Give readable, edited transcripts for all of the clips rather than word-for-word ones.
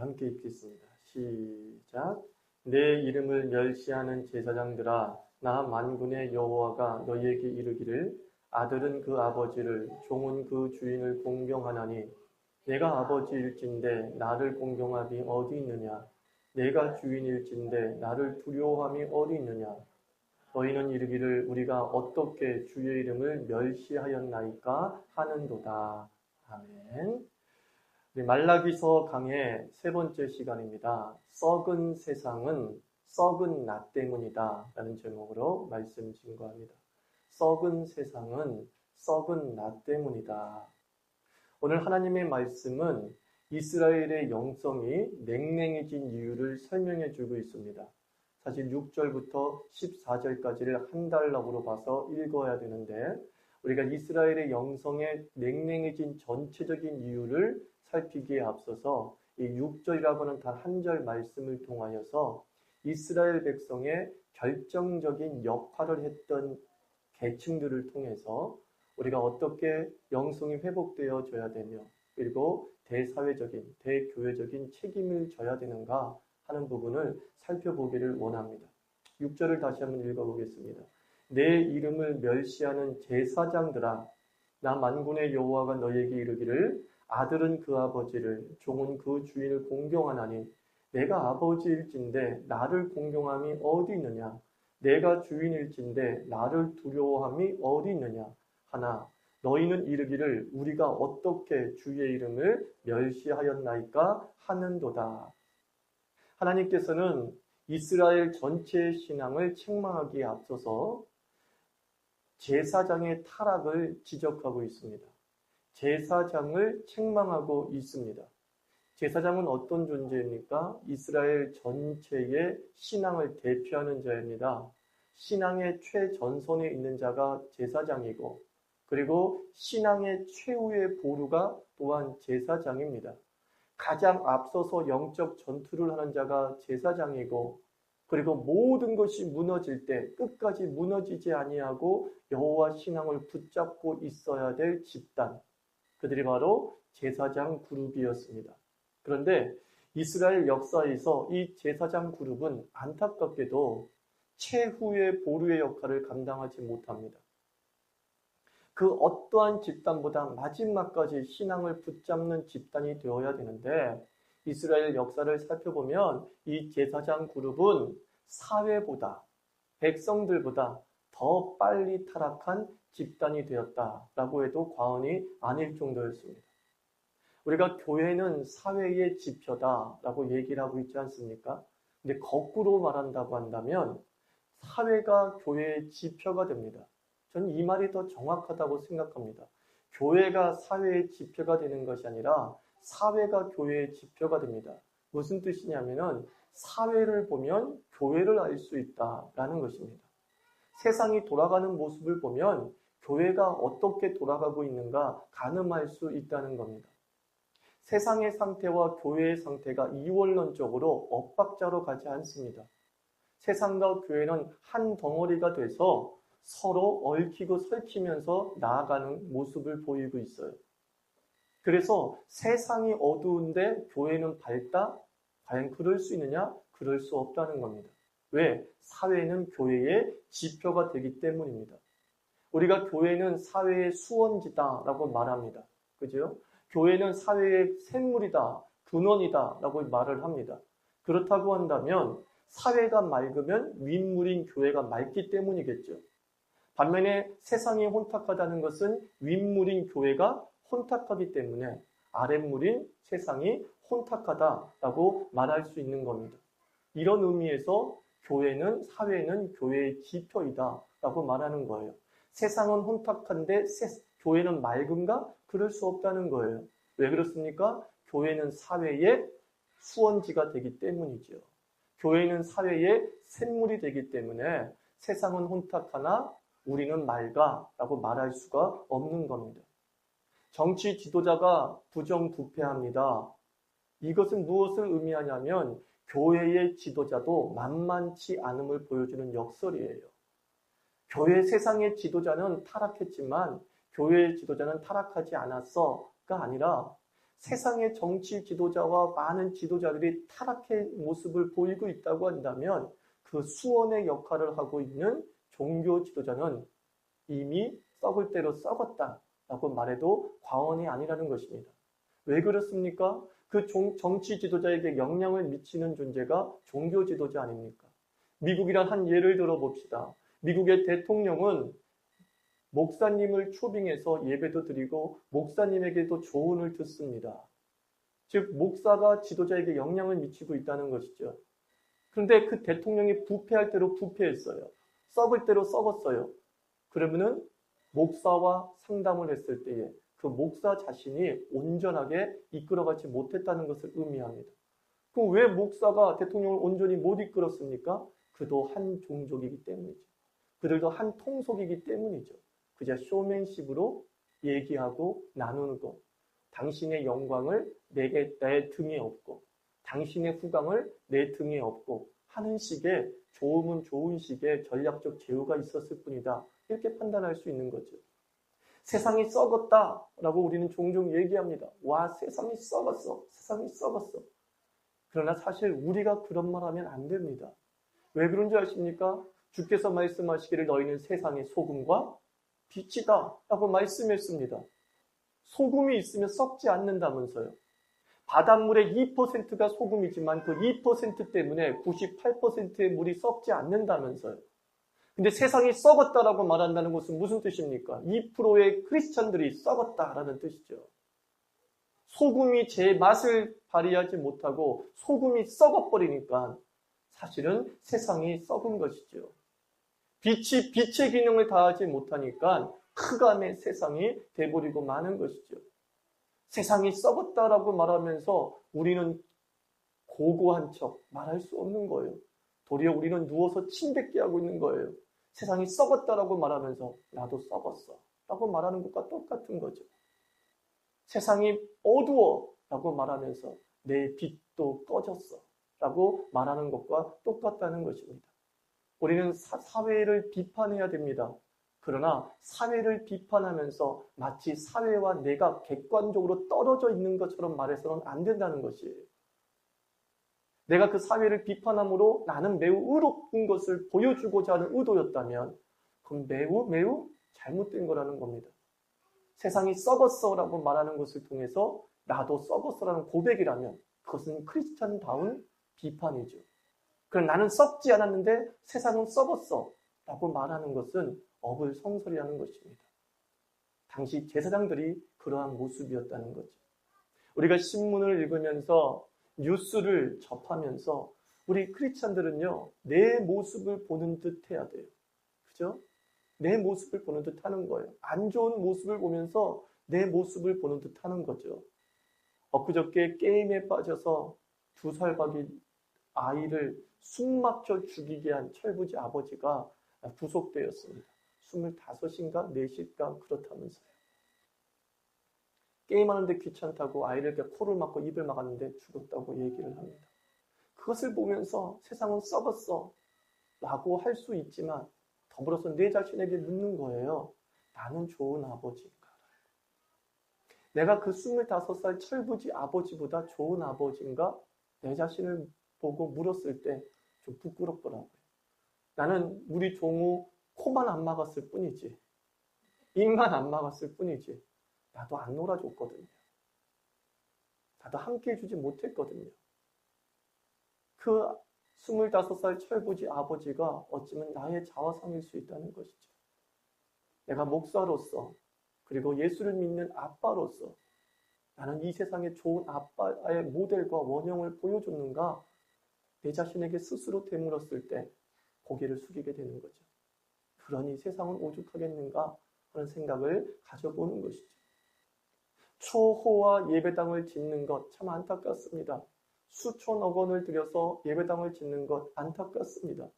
함께 읽겠습니다. 시작. 내 이름을 멸시하는 제사장들아, 나 만군의 여호와가 너희에게 이르기를 아들은 그 아버지를, 종은 그 주인을 공경하나니 내가 아버지일진데 나를 공경함이 어디 있느냐? 내가 주인일진데 나를 두려워함이 어디 있느냐? 너희는 이르기를 우리가 어떻게 주의 이름을 멸시하였나이까 하는도다. 아멘. 말라기서 강의 세 번째 시간입니다. 썩은 세상은 썩은 나 때문이다 라는 제목으로 말씀 증거합니다. 썩은 세상은 썩은 나 때문이다. 오늘 하나님의 말씀은 이스라엘의 영성이 냉랭해진 이유를 설명해 주고 있습니다. 사실 6절부터 14절까지를 한 단락으로 봐서 읽어야 되는데 우리가 이스라엘의 영성에 냉랭해진 전체적인 이유를 살피기에 앞서서 이 6절이라고 하는 단 한 절 말씀을 통하여서 이스라엘 백성의 결정적인 역할을 했던 계층들을 통해서 우리가 어떻게 영성이 회복되어져야 되며 그리고 대사회적인, 대교회적인 책임을 져야 되는가 하는 부분을 살펴보기를 원합니다. 6절을 다시 한번 읽어보겠습니다. 내 이름을 멸시하는 제사장들아, 나 만군의 여호와가 너희에게 이르기를 아들은 그 아버지를, 종은 그 주인을 공경하나니 내가 아버지일진데 나를 공경함이 어디 있느냐? 내가 주인일진데 나를 두려워함이 어디 있느냐? 하나 너희는 이르기를 우리가 어떻게 주의 이름을 멸시하였나이까 하는도다. 하나님께서는 이스라엘 전체의 신앙을 책망하기에 앞서서 제사장의 타락을 지적하고 있습니다. 제사장을 책망하고 있습니다. 제사장은 어떤 존재입니까? 이스라엘 전체의 신앙을 대표하는 자입니다. 신앙의 최전선에 있는 자가 제사장이고 그리고 신앙의 최후의 보루가 또한 제사장입니다. 가장 앞서서 영적 전투를 하는 자가 제사장이고 그리고 모든 것이 무너질 때 끝까지 무너지지 아니하고 여호와 신앙을 붙잡고 있어야 될 집단, 그들이 바로 제사장 그룹이었습니다. 그런데 이스라엘 역사에서 이 제사장 그룹은 안타깝게도 최후의 보루의 역할을 감당하지 못합니다. 그 어떠한 집단보다 마지막까지 신앙을 붙잡는 집단이 되어야 되는데 이스라엘 역사를 살펴보면 이 제사장 그룹은 사회보다 백성들보다 더 빨리 타락한 집단이 되었다라고 해도 과언이 아닐 정도였습니다. 우리가 교회는 사회의 지표다라고 얘기를 하고 있지 않습니까? 근데 거꾸로 말한다고 한다면 사회가 교회의 지표가 됩니다. 저는 이 말이 더 정확하다고 생각합니다. 교회가 사회의 지표가 되는 것이 아니라 사회가 교회의 지표가 됩니다. 무슨 뜻이냐면은 사회를 보면 교회를 알 수 있다라는 것입니다. 세상이 돌아가는 모습을 보면 교회가 어떻게 돌아가고 있는가 가늠할 수 있다는 겁니다. 세상의 상태와 교회의 상태가 이원론적으로 엇박자로 가지 않습니다. 세상과 교회는 한 덩어리가 돼서 서로 얽히고 설키면서 나아가는 모습을 보이고 있어요. 그래서 세상이 어두운데 교회는 밝다? 과연 그럴 수 있느냐? 그럴 수 없다는 겁니다. 왜? 사회는 교회의 지표가 되기 때문입니다. 우리가 교회는 사회의 수원지다라고 말합니다. 그죠? 교회는 사회의 샘물이다, 근원이다라고 말을 합니다. 그렇다고 한다면 사회가 맑으면 윗물인 교회가 맑기 때문이겠죠. 반면에 세상이 혼탁하다는 것은 윗물인 교회가 혼탁하기 때문에 아랫물인 세상이 혼탁하다라고 말할 수 있는 겁니다. 이런 의미에서 교회는, 사회는 교회의 지표이다라고 말하는 거예요. 세상은 혼탁한데 교회는 맑은가? 그럴 수 없다는 거예요. 왜 그렇습니까? 교회는 사회의 수원지가 되기 때문이죠. 교회는 사회의 샘물이 되기 때문에 세상은 혼탁하나 우리는 맑아 라고 말할 수가 없는 겁니다. 정치 지도자가 부정부패합니다. 이것은 무엇을 의미하냐면 교회의 지도자도 만만치 않음을 보여주는 역설이에요. 교회 세상의 지도자는 타락했지만 교회의 지도자는 타락하지 않았어가 아니라 세상의 정치 지도자와 많은 지도자들이 타락의 모습을 보이고 있다고 한다면 그 수원의 역할을 하고 있는 종교 지도자는 이미 썩을 대로 썩었다라고 말해도 과언이 아니라는 것입니다. 왜 그렇습니까? 그 정치 지도자에게 영향을 미치는 존재가 종교 지도자 아닙니까? 미국이란 한 예를 들어 봅시다. 미국의 대통령은 목사님을 초빙해서 예배도 드리고 목사님에게도 조언을 듣습니다. 즉 목사가 지도자에게 영향을 미치고 있다는 것이죠. 그런데 그 대통령이 부패할 대로 부패했어요. 썩을 대로 썩었어요. 그러면은 목사와 상담을 했을 때에 그 목사 자신이 온전하게 이끌어가지 못했다는 것을 의미합니다. 그럼 왜 목사가 대통령을 온전히 못 이끌었습니까? 그도 한 종족이기 때문이죠. 그들도 한 통속이기 때문이죠. 그저 쇼맨십으로 얘기하고 나누는 것. 당신의 영광을 내 등에 업고 당신의 후광을 내 등에 업고 하는 식의 좋으면 좋은 식의 전략적 제휴가 있었을 뿐이다. 이렇게 판단할 수 있는 거죠. 세상이 썩었다라고 우리는 종종 얘기합니다. 와, 세상이 썩었어. 세상이 썩었어. 그러나 사실 우리가 그런 말 하면 안 됩니다. 왜 그런 줄 아십니까? 주께서 말씀하시기를 너희는 세상의 소금과 빛이다 라고 말씀했습니다. 소금이 있으면 썩지 않는다면서요. 바닷물의 2%가 소금이지만 그 2% 때문에 98%의 물이 썩지 않는다면서요. 근데 세상이 썩었다라고 말한다는 것은 무슨 뜻입니까? 2%의 크리스천들이 썩었다라는 뜻이죠. 소금이 제 맛을 발휘하지 못하고 소금이 썩어버리니까 사실은 세상이 썩은 것이죠. 빛이 빛의 기능을 다하지 못하니까 흑암의 세상이 돼버리고 마는 것이죠. 세상이 썩었다라고 말하면서 우리는 고고한 척 말할 수 없는 거예요. 도리어 우리는 누워서 침뱉게 하고 있는 거예요. 세상이 썩었다라고 말하면서 나도 썩었어 라고 말하는 것과 똑같은 거죠. 세상이 어두워 라고 말하면서 내 빛도 꺼졌어 라고 말하는 것과 똑같다는 것입니다. 우리는 사회를 비판해야 됩니다. 그러나 사회를 비판하면서 마치 사회와 내가 객관적으로 떨어져 있는 것처럼 말해서는 안 된다는 것이에요. 내가 그 사회를 비판함으로 나는 매우 의롭은 것을 보여주고자 하는 의도였다면 그건 매우 잘못된 거라는 겁니다. 세상이 썩었어라고 말하는 것을 통해서 나도 썩었어라는 고백이라면 그것은 크리스찬다운 비판이죠. 그럼 나는 썩지 않았는데 세상은 썩었어 라고 말하는 것은 어불성설이라는 것입니다. 당시 제사장들이 그러한 모습이었다는 거죠. 우리가 신문을 읽으면서 뉴스를 접하면서 우리 크리스찬들은요, 내 모습을 보는 듯 해야 돼요. 그죠? 내 모습을 보는 듯 하는 거예요. 안 좋은 모습을 보면서 내 모습을 보는 듯 하는 거죠. 엊그저께 게임에 빠져서 2살박이 아이를 숨막혀 죽이게 한 철부지 아버지가 구속되었습니다. 25인가 4인가 그렇다면서요. 게임하는데 귀찮다고 아이를 코를 막고 입을 막았는데 죽었다고 얘기를 합니다. 그것을 보면서 세상은 썩었어 라고 할 수 있지만 더불어서 내 자신에게 묻는 거예요. 나는 좋은 아버지인가? 내가 그 25살 철부지 아버지보다 좋은 아버지인가? 내 자신을 보고 물었을 때 좀 부끄럽더라고요. 나는 우리 종우 코만 안 막았을 뿐이지, 입만 안 막았을 뿐이지 나도 안 놀아줬거든요. 나도 함께 해주지 못했거든요. 그 25살 철부지 아버지가 어쩌면 나의 자화상일 수 있다는 것이죠. 내가 목사로서 그리고 예수를 믿는 아빠로서 나는 이 세상에 좋은 아빠의 모델과 원형을 보여줬는가? 내 자신에게 스스로 되물었을 때 고개를 숙이게 되는 거죠. 그러니 세상은 오죽하겠는가 하는 생각을 가져보는 것이죠. 초호화 예배당을 짓는 것 참 안타깝습니다. 수천억 원을 들여서 예배당을 짓는 것 안타깝습니다.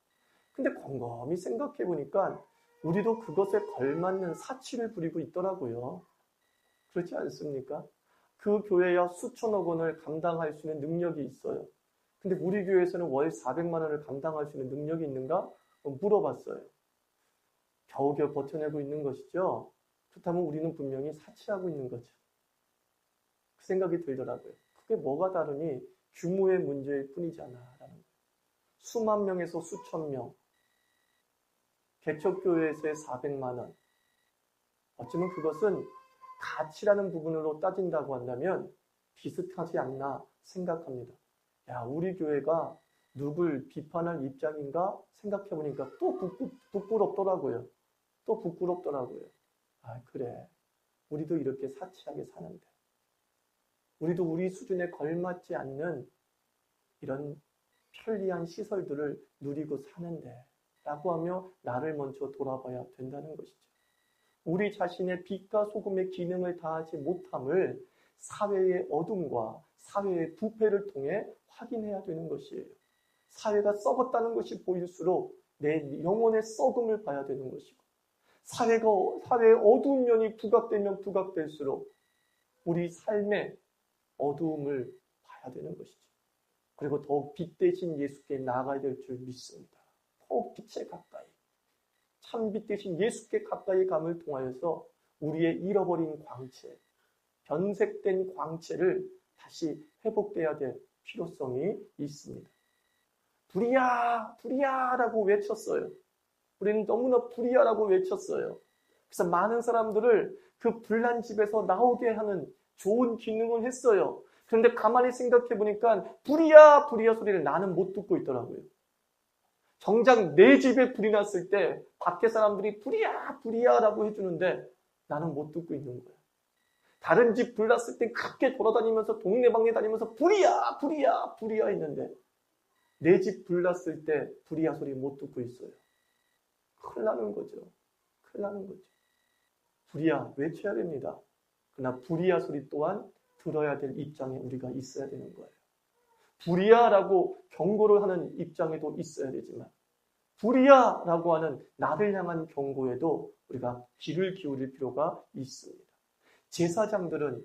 근데 곰곰이 생각해 보니까 우리도 그것에 걸맞는 사치를 부리고 있더라고요. 그렇지 않습니까? 그 교회야 수천억 원을 감당할 수 있는 능력이 있어요. 근데 우리 교회에서는 월 400만 원을 감당할 수 있는 능력이 있는가? 물어봤어요. 겨우겨우 버텨내고 있는 것이죠. 그렇다면 우리는 분명히 사치하고 있는 거죠. 그 생각이 들더라고요. 그게 뭐가 다르니 규모의 문제일 뿐이잖아 라는 거예요. 수만 명에서 수천 명, 개척교회에서의 400만 원. 어쩌면 그것은 가치라는 부분으로 따진다고 한다면 비슷하지 않나 생각합니다. 야, 우리 교회가 누굴 비판할 입장인가 생각해보니까 또 부끄럽더라고요. 또 부끄럽더라고요. 아, 그래. 우리도 이렇게 사치하게 사는데. 우리도 우리 수준에 걸맞지 않는 이런 편리한 시설들을 누리고 사는데 라고 하며 나를 먼저 돌아봐야 된다는 것이죠. 우리 자신의 빛과 소금의 기능을 다하지 못함을 사회의 어둠과 사회의 부패를 통해 확인해야 되는 것이에요. 사회가 썩었다는 것이 보일수록 내 영혼의 썩음을 봐야 되는 것이고, 사회의 어두운 면이 부각되면 부각될수록 우리 삶의 어두움을 봐야 되는 것이죠. 그리고 더욱 빛 대신 예수께 나아가야 될 줄 믿습니다. 더욱 빛에 가까이, 참 빛 대신 예수께 가까이 감을 통하여서 우리의 잃어버린 광채, 변색된 광채를 다시 회복돼야 될 필요성이 있습니다. 불이야, 불이야라고 외쳤어요. 우리는 너무나 불이야라고 외쳤어요. 그래서 많은 사람들을 그 불난 집에서 나오게 하는 좋은 기능을 했어요. 그런데 가만히 생각해 보니까 불이야, 불이야 소리를 나는 못 듣고 있더라고요. 정작 내 집에 불이 났을 때 밖에 사람들이 불이야, 불이야라고 해주는데 나는 못 듣고 있는 거예요. 다른 집 불 났을 때 크게 돌아다니면서 동네방네 다니면서 불이야, 불이야, 불이야 했는데 내 집 불 났을 때 불이야 소리 못 듣고 있어요. 큰일 나는 거죠. 큰일 나는 거죠. 불이야 외쳐야 됩니다. 그러나 불이야 소리 또한 들어야 될 입장에 우리가 있어야 되는 거예요. 불이야라고 경고를 하는 입장에도 있어야 되지만 불이야라고 하는 나를 향한 경고에도 우리가 귀를 기울일 필요가 있습니다. 제사장들은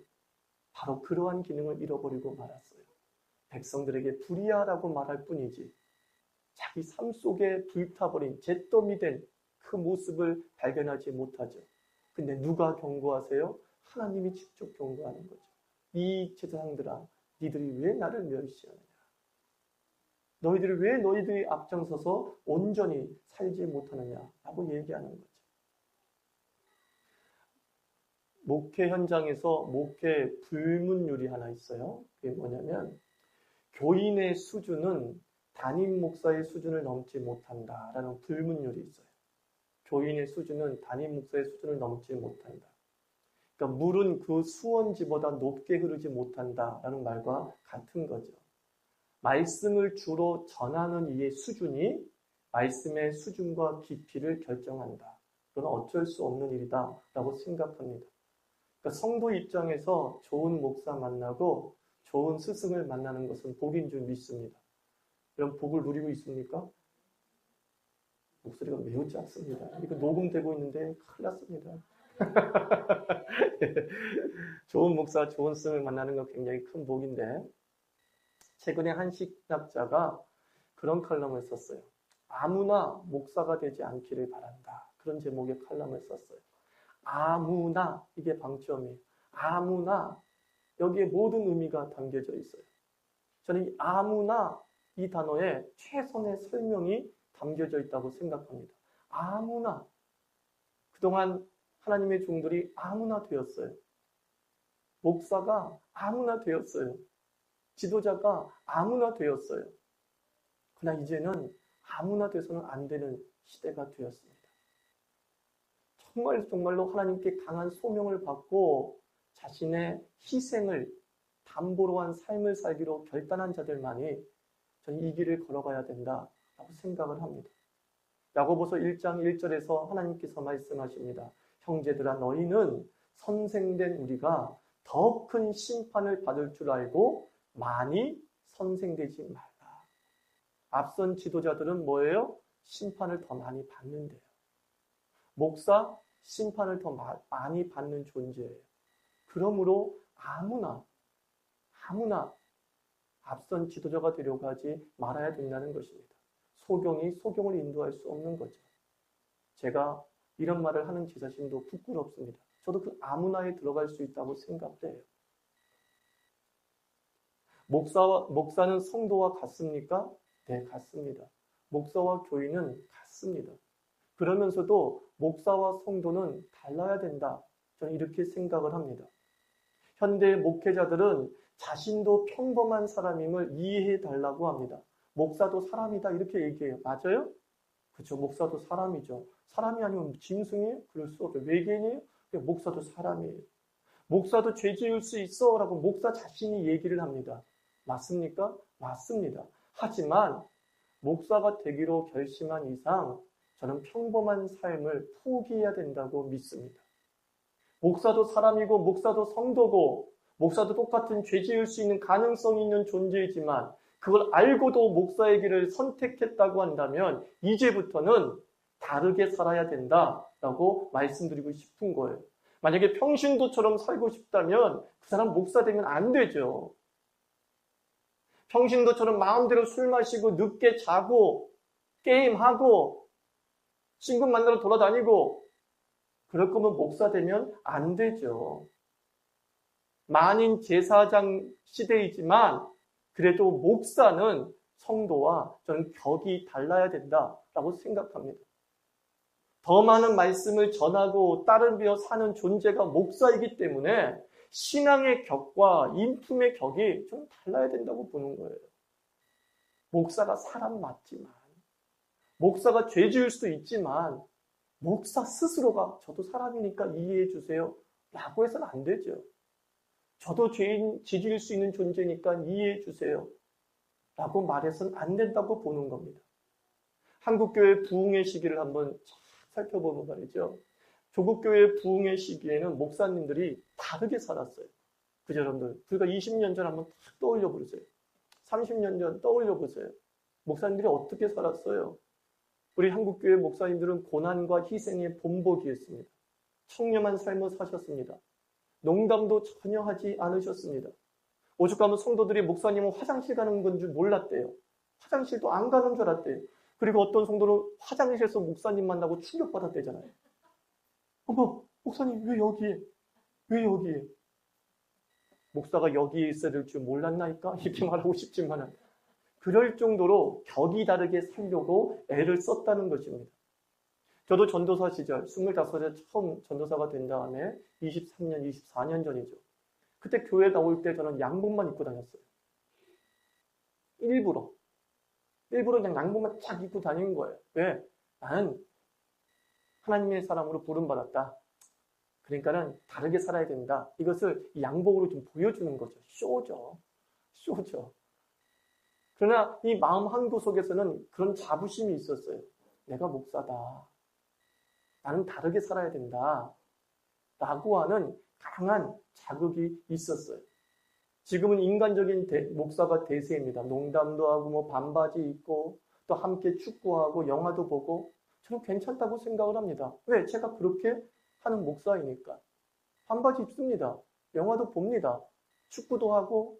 바로 그러한 기능을 잃어버리고 말았어요. 백성들에게 불이야라고 말할 뿐이지 자기 삶 속에 불타버린 잿더미 된 그 모습을 발견하지 못하죠. 근데 누가 경고하세요? 하나님이 직접 경고하는 거죠. 이 제사장들아, 니들이 왜 나를 멸시하느냐? 너희들이 왜 너희들이 앞장서서 온전히 살지 못하느냐라고 얘기하는 거죠. 목회 현장에서 목회 불문율이 하나 있어요. 그게 뭐냐면 교인의 수준은 담임 목사의 수준을 넘지 못한다라는 불문율이 있어요. 교인의 수준은 담임 목사의 수준을 넘지 못한다. 그러니까 물은 그 수원지보다 높게 흐르지 못한다라는 말과 같은 거죠. 말씀을 주로 전하는 이의 수준이 말씀의 수준과 깊이를 결정한다. 그건 어쩔 수 없는 일이다라고 생각합니다. 그러니까 성도 입장에서 좋은 목사 만나고 좋은 스승을 만나는 것은 복인 줄 믿습니다. 이런 복을 누리고 있습니까? 목소리가 매우 작습니다. 이거 녹음되고 있는데 큰일 났습니다. 좋은 목사, 좋은 스승을 만나는 건 굉장히 큰 복인데 최근에 한 신학자가 그런 칼럼을 썼어요. 아무나 목사가 되지 않기를 바란다. 그런 제목의 칼럼을 썼어요. 아무나, 이게 방점이에요. 아무나, 여기에 모든 의미가 담겨져 있어요. 저는 이 아무나 이 단어에 최선의 설명이 담겨져 있다고 생각합니다. 아무나. 그동안 하나님의 종들이 아무나 되었어요. 목사가 아무나 되었어요. 지도자가 아무나 되었어요. 그러나 이제는 아무나 돼서는 안 되는 시대가 되었습니다. 정말로 하나님께 강한 소명을 받고 자신의 희생을 담보로 한 삶을 살기로 결단한 자들만이 저는 이 길을 걸어가야 된다라고 생각을 합니다. 야고보서 1장 1절에서 하나님께서 말씀하십니다. 형제들아 너희는 선생된 우리가 더 큰 심판을 받을 줄 알고 많이 선생되지 말라. 앞선 지도자들은 뭐예요? 심판을 더 많이 받는데요. 목사, 심판을 더 많이 받는 존재예요. 그러므로 아무나 앞선 지도자가 되려고 하지 말아야 된다는 것입니다. 소경이 소경을 인도할 수 없는 거죠. 제가 이런 말을 하는 제 자신도 부끄럽습니다. 저도 그 아무나에 들어갈 수 있다고 생각해요. 목사는 성도와 같습니까? 네, 같습니다. 목사와 교인은 같습니다. 그러면서도 목사와 성도는 달라야 된다. 저는 이렇게 생각을 합니다. 현대 목회자들은 자신도 평범한 사람임을 이해해 달라고 합니다. 목사도 사람이다 이렇게 얘기해요. 맞아요? 그렇죠. 목사도 사람이죠. 사람이 아니면 짐승이에요? 그럴 수 없어요. 외계인이에요? 목사도 사람이에요. 목사도 죄 지을 수 있어 라고 목사 자신이 얘기를 합니다. 맞습니까? 맞습니다. 하지만 목사가 되기로 결심한 이상 저는 평범한 삶을 포기해야 된다고 믿습니다. 목사도 사람이고 목사도 성도고 목사도 똑같은 죄 지을 수 있는 가능성이 있는 존재이지만 그걸 알고도 목사의 길을 선택했다고 한다면 이제부터는 다르게 살아야 된다라고 말씀드리고 싶은 거예요. 만약에 평신도처럼 살고 싶다면 그 사람 목사 되면 안 되죠. 평신도처럼 마음대로 술 마시고 늦게 자고 게임하고 친구 만나러 돌아다니고 그럴 거면 목사 되면 안 되죠. 만인 제사장 시대이지만 그래도 목사는 성도와 저는 격이 달라야 된다라고 생각합니다. 더 많은 말씀을 전하고 따르며 사는 존재가 목사이기 때문에 신앙의 격과 인품의 격이 좀 달라야 된다고 보는 거예요. 목사가 사람 맞지만 목사가 죄 지을 수도 있지만 목사 스스로가 저도 사람이니까 이해해 주세요 라고 해서는 안 되죠. 저도 죄인 지질 수 있는 존재니까 이해해 주세요 라고 말해서는 안 된다고 보는 겁니다. 한국교회 부흥의 시기를 한번 살펴보면 말이죠. 조국교회 부흥의 시기에는 목사님들이 다르게 살았어요. 그죠, 여러분들? 불과 20년 전 한번 딱 떠올려 보세요. 30년 전 떠올려 보세요. 목사님들이 어떻게 살았어요? 우리 한국교회 목사님들은 고난과 희생의 본보기였습니다. 청렴한 삶을 사셨습니다. 농담도 전혀 하지 않으셨습니다. 오죽하면 성도들이 목사님은 화장실 가는 건 줄 몰랐대요. 화장실도 안 가는 줄 알았대요. 그리고 어떤 성도는 화장실에서 목사님 만나고 충격받았대잖아요. 어머, 목사님 왜 여기에? 왜 여기에? 목사가 여기에 있어야 될 줄 몰랐나이까? 이렇게 말하고 싶지만은 그럴 정도로 격이 다르게 살려고 애를 썼다는 것입니다. 저도 전도사 시절 25세 처음 전도사가 된 다음에 23년, 24년 전이죠. 그때 교회 나올 때 저는 양복만 입고 다녔어요. 일부러 그냥 양복만 쫙 입고 다니는 거예요. 왜? 나는 하나님의 사람으로 부름받았다. 그러니까는 다르게 살아야 된다. 이것을 이 양복으로 좀 보여주는 거죠. 쇼죠. 그러나 이 마음 한구석에서는 그런 자부심이 있었어요. 내가 목사다. 나는 다르게 살아야 된다. 라고 하는 강한 자극이 있었어요. 지금은 인간적인 목사가 대세입니다. 농담도 하고 뭐 반바지 입고 또 함께 축구하고 영화도 보고 저는 괜찮다고 생각을 합니다. 왜? 제가 그렇게 하는 목사이니까. 반바지 입습니다. 영화도 봅니다. 축구도 하고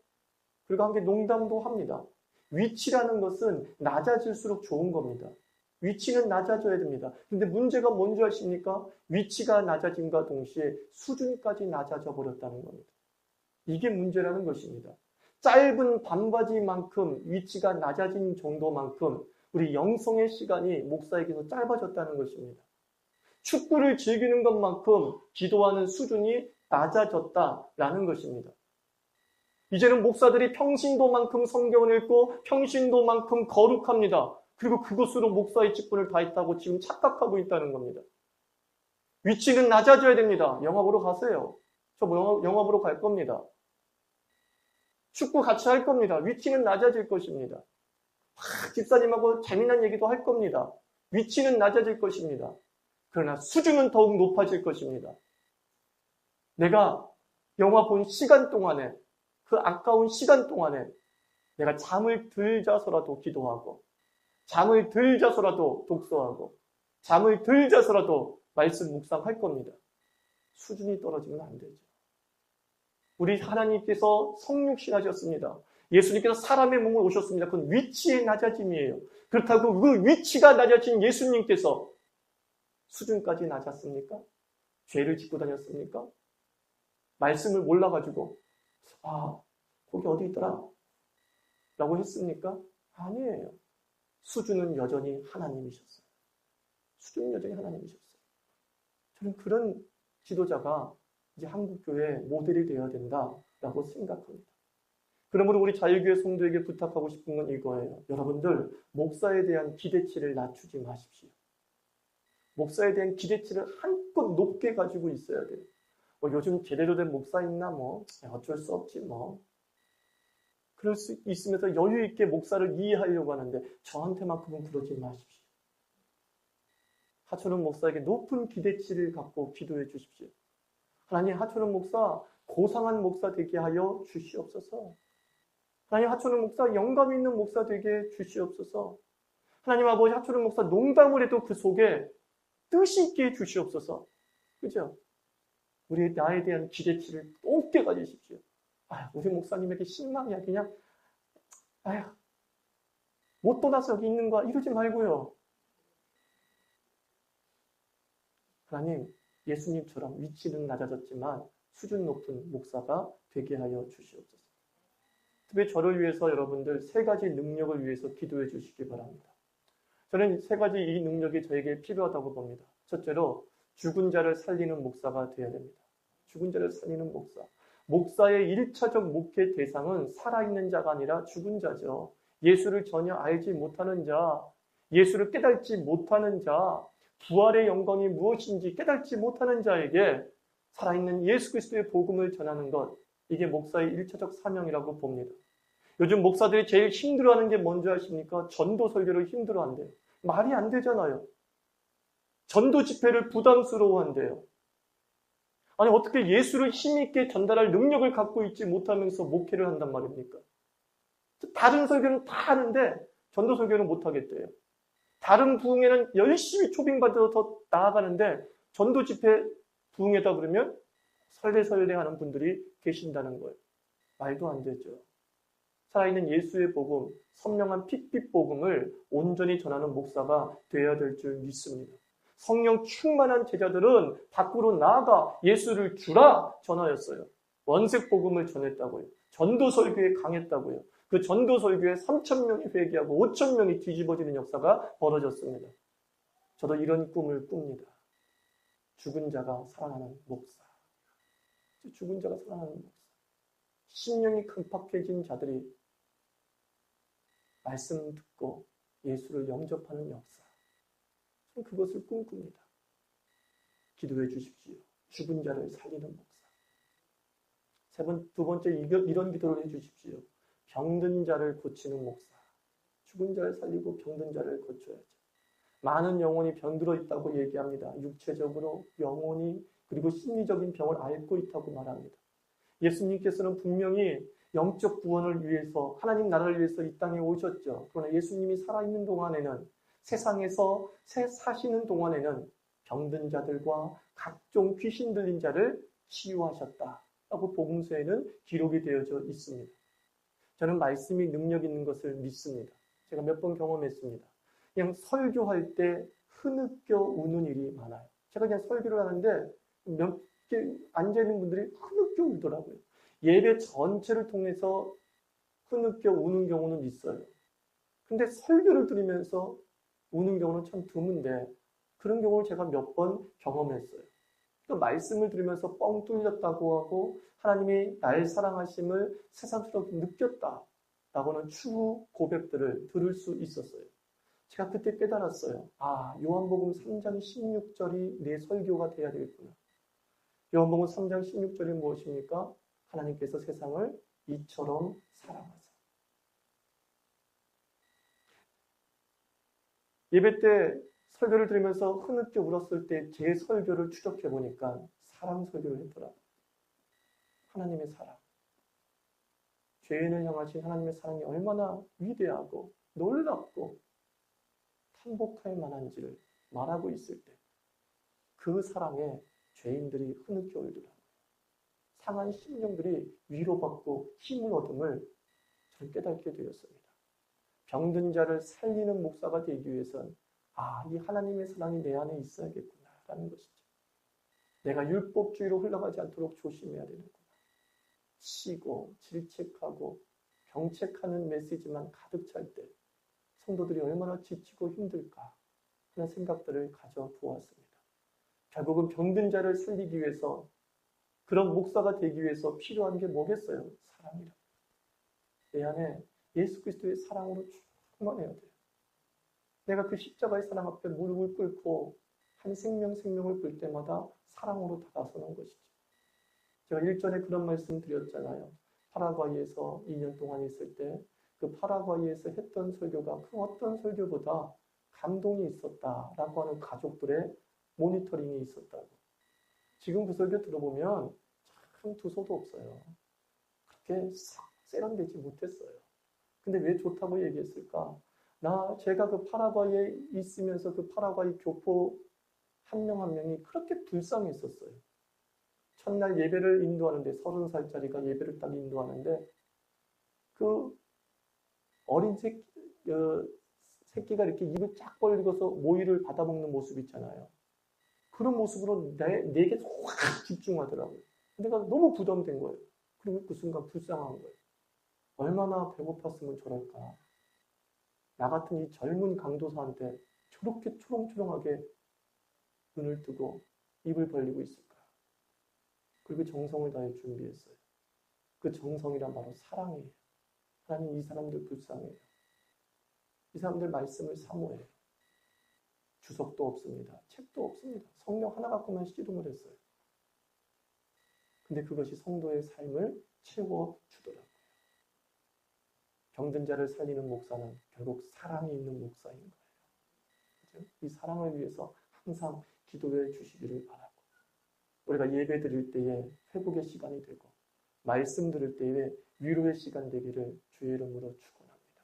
그리고 함께 농담도 합니다. 위치라는 것은 낮아질수록 좋은 겁니다. 위치는 낮아져야 됩니다. 근데 문제가 뭔지 아십니까? 위치가 낮아짐과 동시에 수준까지 낮아져 버렸다는 겁니다. 이게 문제라는 것입니다. 짧은 반바지만큼 위치가 낮아진 정도만큼 우리 영성의 시간이 목사에게서 짧아졌다는 것입니다. 축구를 즐기는 것만큼 기도하는 수준이 낮아졌다라는 것입니다. 이제는 목사들이 평신도만큼 성경을 읽고 평신도만큼 거룩합니다. 그리고 그것으로 목사의 직분을 다했다고 지금 착각하고 있다는 겁니다. 위치는 낮아져야 됩니다. 영화 보러 가세요. 저 영화 보러 갈 겁니다. 축구 같이 할 겁니다. 위치는 낮아질 것입니다. 집사님하고 재미난 얘기도 할 겁니다. 위치는 낮아질 것입니다. 그러나 수준은 더욱 높아질 것입니다. 내가 영화 본 시간 동안에 그 아까운 시간 동안에 내가 잠을 들 자서라도 기도하고 잠을 들 자서라도 독서하고 잠을 들 자서라도 말씀 묵상할 겁니다. 수준이 떨어지면 안 되죠. 우리 하나님께서 성육신하셨습니다. 예수님께서 사람의 몸을 오셨습니다. 그건 위치의 낮아짐이에요. 그렇다고 그 위치가 낮아진 예수님께서 수준까지 낮았습니까? 죄를 짓고 다녔습니까? 말씀을 몰라가지고 거기 어디 있더라? 라고 했습니까? 아니에요. 수준은 여전히 하나님이셨어요. 수준은 여전히 하나님이셨어요. 저는 그런 지도자가 이제 한국교회 모델이 되어야 된다라고 생각합니다. 그러므로 우리 자유교회 성도에게 부탁하고 싶은 건 이거예요. 여러분들 목사에 대한 기대치를 낮추지 마십시오. 목사에 대한 기대치를 한껏 높게 가지고 있어야 돼요. 뭐 요즘 제대로 된 목사 있나 뭐 어쩔 수 없지 뭐. 그럴 수 있으면서 여유 있게 목사를 이해하려고 하는데 저한테만큼은 그러지 마십시오. 하철은 목사에게 높은 기대치를 갖고 기도해 주십시오. 하나님, 하철은 목사 고상한 목사 되게 하여 주시옵소서. 하나님, 하철은 목사 영감 있는 목사 되게 주시옵소서. 하나님 아버지, 하철은 목사 농담을 해도 그 속에 뜻이 있게 해 주시옵소서. 그죠? 우리 나에 대한 기대치를 높게 가지십시오. 우리 목사님에게 실망이야. 그냥 못 떠나서 여기 있는 거야. 이러지 말고요. 하나님, 예수님처럼 위치는 낮아졌지만 수준 높은 목사가 되게 하여 주시옵소서. 특히 저를 위해서 여러분들 세 가지 능력을 위해서 기도해 주시기 바랍니다. 저는 세 가지 이 능력이 저에게 필요하다고 봅니다. 첫째로 죽은 자를 살리는 목사가 되어야 됩니다. 죽은 자를 살리는 목사. 목사의 1차적 목회 대상은 살아있는 자가 아니라 죽은 자죠. 예수를 전혀 알지 못하는 자, 예수를 깨닫지 못하는 자, 부활의 영광이 무엇인지 깨닫지 못하는 자에게 살아있는 예수 그리스도의 복음을 전하는 것, 이게 목사의 1차적 사명이라고 봅니다. 요즘 목사들이 제일 힘들어하는 게 뭔지 아십니까? 전도 설교를 힘들어한대요. 말이 안 되잖아요. 전도 집회를 부담스러워한대요. 아니 어떻게 예수를 힘있게 전달할 능력을 갖고 있지 못하면서 목회를 한단 말입니까? 다른 설교는 다 하는데 전도 설교는 못하겠대요. 다른 부흥회는 열심히 초빙받아서 더 나아가는데 전도 집회 부흥회다 그러면 설레설레하는 분들이 계신다는 거예요. 말도 안 되죠. 살아있는 예수의 복음, 선명한 핏빛 복음을 온전히 전하는 목사가 되어야 될 줄 믿습니다. 성령 충만한 제자들은 밖으로 나아가 예수를 주라 전하였어요. 원색 복음을 전했다고요. 전도 설교에 강했다고요. 그 전도 설교에 3,000명이 회개하고 5,000명이 뒤집어지는 역사가 벌어졌습니다. 저도 이런 꿈을 꿉니다. 죽은 자가 살아나는 목사. 죽은 자가 살아나는 목사. 심령이 강팍해진 자들이 말씀 듣고 예수를 영접하는 역사. 저는 그것을 꿈꿉니다. 기도해 주십시오. 죽은 자를 살리는 목사. 두 번째 이런 기도를 해 주십시오. 병든 자를 고치는 목사. 죽은 자를 살리고 병든 자를 고쳐야죠. 많은 영혼이 병들어 있다고 얘기합니다. 육체적으로, 영혼이, 그리고 심리적인 병을 앓고 있다고 말합니다. 예수님께서는 분명히 영적 구원을 위해서, 하나님 나라를 위해서 이 땅에 오셨죠. 그러나 예수님이 살아있는 동안에는, 세상에서 사시는 동안에는 병든 자들과 각종 귀신 들린 자를 치유하셨다라고 복음서에는 기록이 되어져 있습니다. 저는 말씀이 능력 있는 것을 믿습니다. 제가 몇 번 경험했습니다. 그냥 설교할 때 흐느껴 우는 일이 많아요. 제가 그냥 설교를 하는데 몇 개 앉아있는 분들이 흐느껴 울더라고요. 예배 전체를 통해서 흐느껴 우는 경우는 있어요. 근데 설교를 들으면서 우는 경우는 참 드문데 그런 경우를 제가 몇 번 경험했어요. 또 말씀을 들으면서 뻥 뚫렸다고 하고 하나님이 날 사랑하심을 새삼스럽게 느꼈다라고는 추후 고백들을 들을 수 있었어요. 제가 그때 깨달았어요. 요한복음 3장 16절이 내 설교가 돼야 되겠구나. 요한복음 3장 16절이 무엇입니까? 하나님께서 세상을 이처럼 사랑하사. 예배 때 설교를 들으면서 흐느껴 울었을 때 제 설교를 추적해 보니까 사랑 설교를 했더라고요. 하나님의 사랑. 죄인을 향하신 하나님의 사랑이 얼마나 위대하고 놀랍고 탄복할 만한지를 말하고 있을 때 그 사랑에 죄인들이 흐느껴 울더라고요. 상한 심령들이 위로받고 힘을 얻음을 저는 깨닫게 되었습니다. 병든 자를 살리는 목사가 되기 위해서는 이 하나님의 사랑이 내 안에 있어야겠구나라는 것이죠. 내가 율법주의로 흘러가지 않도록 조심해야 되는구나. 치고 질책하고 병책하는 메시지만 가득 찰 때 성도들이 얼마나 지치고 힘들까 하는 생각들을 가져보았습니다. 결국은 병든 자를 살리기 위해서, 그런 목사가 되기 위해서 필요한 게 뭐겠어요? 사랑이라. 내 안에 예수 그리스도의 사랑으로 충만해야 돼요. 내가 그 십자가의 사랑 앞에 무릎을 꿇고 한 생명을 볼 때마다 사랑으로 다가서는 것이죠. 제가 일전에 그런 말씀 드렸잖아요. 파라과이에서 2년 동안 있을 때 그 파라과이에서 했던 설교가 그 어떤 설교보다 감동이 있었다라고 하는 가족들의 모니터링이 있었다고. 지금 그 설교 들어보면 참 두서도 없어요. 그렇게 싹 세련되지 못했어요. 근데 왜 좋다고 얘기했을까? 제가 그 파라과이에 있으면서 그 파라과이 교포 한 명 한 명이 그렇게 불쌍했었어요. 첫날 예배를 인도하는데 30살짜리가 예배를 딱 인도하는데 그 어린 새끼가 이렇게 입을 쫙 벌리고서 모이를 받아먹는 모습 있잖아요. 그런 모습으로 내게 확 집중하더라고요. 내가 너무 부담된 거예요. 그리고 그 순간 불쌍한 거예요. 얼마나 배고팠으면 저럴까. 나 같은 이 젊은 강도사한테 저렇게 초롱초롱하게 눈을 뜨고 입을 벌리고 있을까. 그리고 정성을 다해 준비했어요. 그 정성이란 바로 사랑이에요. 하나님 이 사람들 불쌍해요. 이 사람들 말씀을 사모해요. 주석도 없습니다. 책도 없습니다. 성경 하나 갖고만 씨름을 했어요. 근데 그것이 성도의 삶을 채워주더라고요. 병든 자를 살리는 목사는 결국 사랑이 있는 목사인 거예요. 그렇죠? 이 사랑을 위해서 항상 기도해 주시기를 바라고, 우리가 예배 드릴 때에 회복의 시간이 되고 말씀 들을 때에 위로의 시간 되기를 주의 이름으로 축원합니다.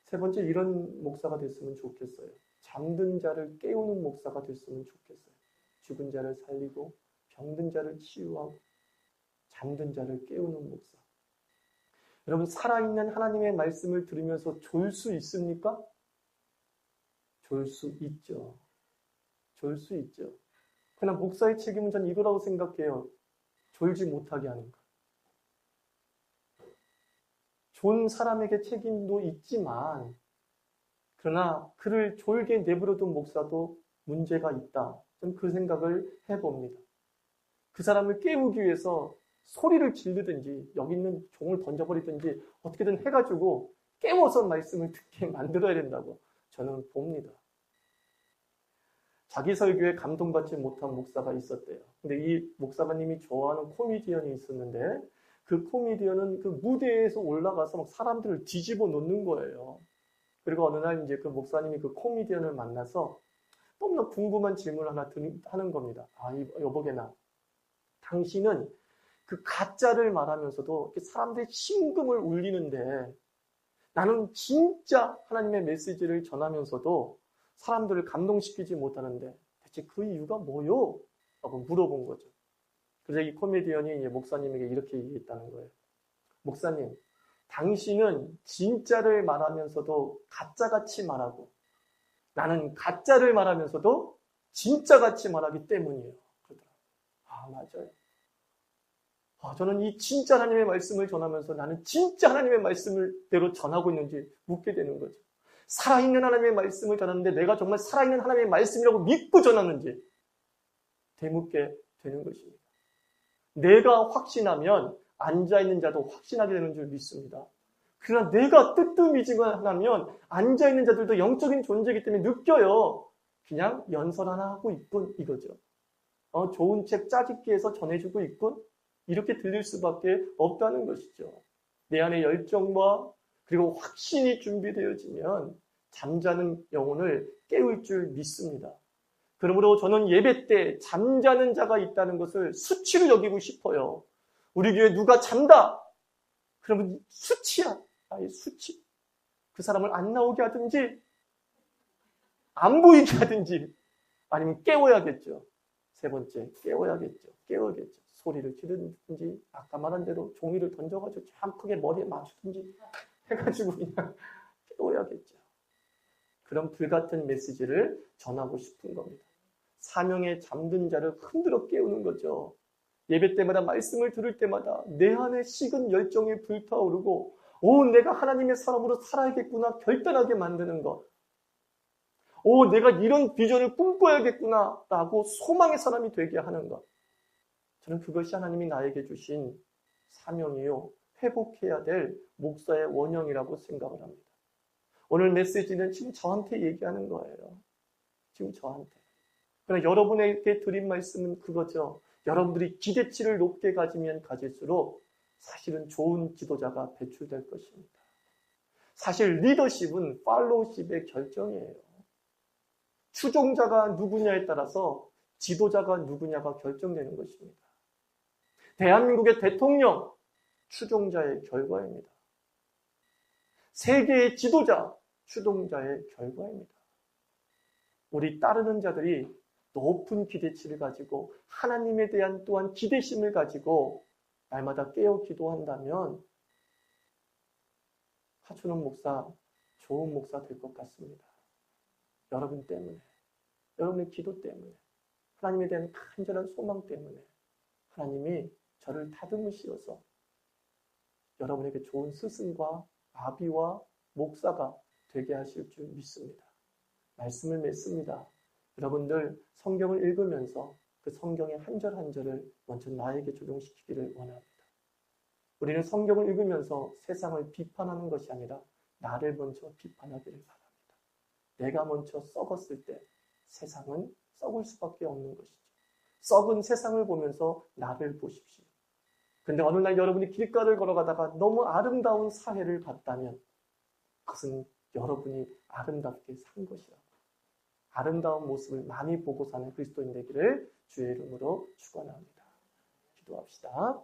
세 번째, 이런 목사가 됐으면 좋겠어요. 잠든 자를 깨우는 목사가 됐으면 좋겠어요. 죽은 자를 살리고 병든 자를 치유하고 잠든 자를 깨우는 목사. 여러분, 살아있는 하나님의 말씀을 들으면서 졸 수 있습니까? 졸 수 있죠. 졸 수 있죠. 그러나 목사의 책임은 전 이거라고 생각해요. 졸지 못하게 하는 것. 존 사람에게 책임도 있지만, 그러나 그를 졸게 내버려둔 목사도 문제가 있다. 저는 그 생각을 해봅니다. 그 사람을 깨우기 위해서 소리를 지르든지 여기 있는 종을 던져버리든지 어떻게든 해가지고 깨워서 말씀을 듣게 만들어야 된다고 저는 봅니다. 자기 설교에 감동받지 못한 목사가 있었대요. 근데 이 목사님이 좋아하는 코미디언이 있었는데 그 코미디언은 그 무대에서 올라가서 막 사람들을 뒤집어 놓는 거예요. 그리고 어느 날 이제 그 목사님이 그 코미디언을 만나서 너무나 궁금한 질문을 하나 하는 겁니다. 여보게나, 당신은 그 가짜를 말하면서도 사람들의 심금을 울리는데 나는 진짜 하나님의 메시지를 전하면서도 사람들을 감동시키지 못하는데 대체 그 이유가 뭐요? 라고 물어본 거죠. 그래서 이 코미디언이 이제 목사님에게 이렇게 얘기했다는 거예요. 목사님, 당신은 진짜를 말하면서도 가짜같이 말하고 나는 가짜를 말하면서도 진짜같이 말하기 때문이에요. 그러더라고요. 맞아요. 저는 이 진짜 하나님의 말씀을 전하면서 나는 진짜 하나님의 말씀을대로 전하고 있는지 묻게 되는 거죠. 살아있는 하나님의 말씀을 전하는데 내가 정말 살아있는 하나님의 말씀이라고 믿고 전하는지 되묻게 되는 것입니다. 내가 확신하면 앉아있는 자도 확신하게 되는 줄 믿습니다. 그러나 내가 뜨뜻미지근하면 앉아있는 자들도 영적인 존재이기 때문에 느껴요. 그냥 연설 하나 하고 있군, 이거죠. 좋은 책 짜집기해서 전해주고 있군, 이렇게 들릴 수밖에 없다는 것이죠. 내 안에 열정과 그리고 확신이 준비되어지면 잠자는 영혼을 깨울 줄 믿습니다. 그러므로 저는 예배 때 잠자는 자가 있다는 것을 수치로 여기고 싶어요. 우리 교회 누가 잔다? 그러면 수치야. 아예 수치. 그 사람을 안 나오게 하든지 안 보이게 하든지 아니면 깨워야겠죠. 세 번째, 깨워야겠죠. 소리를 지르든지 아까 말한 대로 종이를 던져가지고 참 크게 머리에 맞추든지 해가지고 그냥 깨워야겠죠. 그런 불같은 메시지를 전하고 싶은 겁니다. 사명에 잠든 자를 흔들어 깨우는 거죠. 예배 때마다 말씀을 들을 때마다 내 안에 식은 열정이 불타오르고 내가 하나님의 사람으로 살아야겠구나 결단하게 만드는 것. 내가 이런 비전을 꿈꿔야겠구나 라고 소망의 사람이 되게 하는 것. 저는 그것이 하나님이 나에게 주신 사명이요. 회복해야 될 목사의 원형이라고 생각을 합니다. 오늘 메시지는 지금 저한테 얘기하는 거예요. 지금 저한테. 그러나 여러분에게 드린 말씀은 그거죠. 여러분들이 기대치를 높게 가지면 가질수록 사실은 좋은 지도자가 배출될 것입니다. 사실 리더십은 팔로우십의 결정이에요. 추종자가 누구냐에 따라서 지도자가 누구냐가 결정되는 것입니다. 대한민국의 대통령, 추종자의 결과입니다. 세계의 지도자, 추종자의 결과입니다. 우리 따르는 자들이 높은 기대치를 가지고 하나님에 대한 또한 기대심을 가지고 날마다 깨어 기도한다면 하춘원 목사, 좋은 목사 될 것 같습니다. 여러분 때문에, 여러분의 기도 때문에, 하나님에 대한 간절한 소망 때문에 하나님이 저를 다듬으시어서 여러분에게 좋은 스승과 아비와 목사가 되게 하실 줄 믿습니다. 말씀을 맺습니다. 여러분들 성경을 읽으면서 그 성경의 한 절 한 절을 먼저 나에게 적용시키기를 원합니다. 우리는 성경을 읽으면서 세상을 비판하는 것이 아니라 나를 먼저 비판하기를 바랍니다. 내가 먼저 썩었을 때 세상은 썩을 수밖에 없는 것이죠. 썩은 세상을 보면서 나를 보십시오. 근데 어느 날 여러분이 길가를 걸어가다가 너무 아름다운 사회를 봤다면 그것은 여러분이 아름답게 산 것이라고. 아름다운 모습을 많이 보고 사는 그리스도인 되기를 주의 이름으로 축원합니다. 기도합시다.